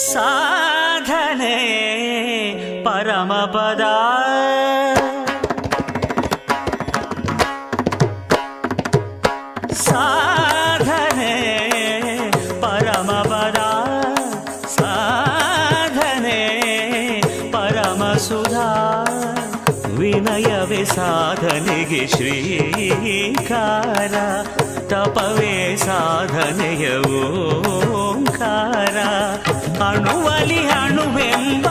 ಸಾಧನೆ ಪರಮಪದ ಸಾಧನೆ ಪರಮಪದ ಸಾಧನೆ ಪರಮಸುಧಾ ವಿನಯವೇ ಸಾಧನೆಗೆ ಶ್ರೀಕಾರ ತಪವೇ ಸಾಧನೆಯ ಓಂಕಾರ ಅಣುವಲಿ ಅಣುವೆಂಬ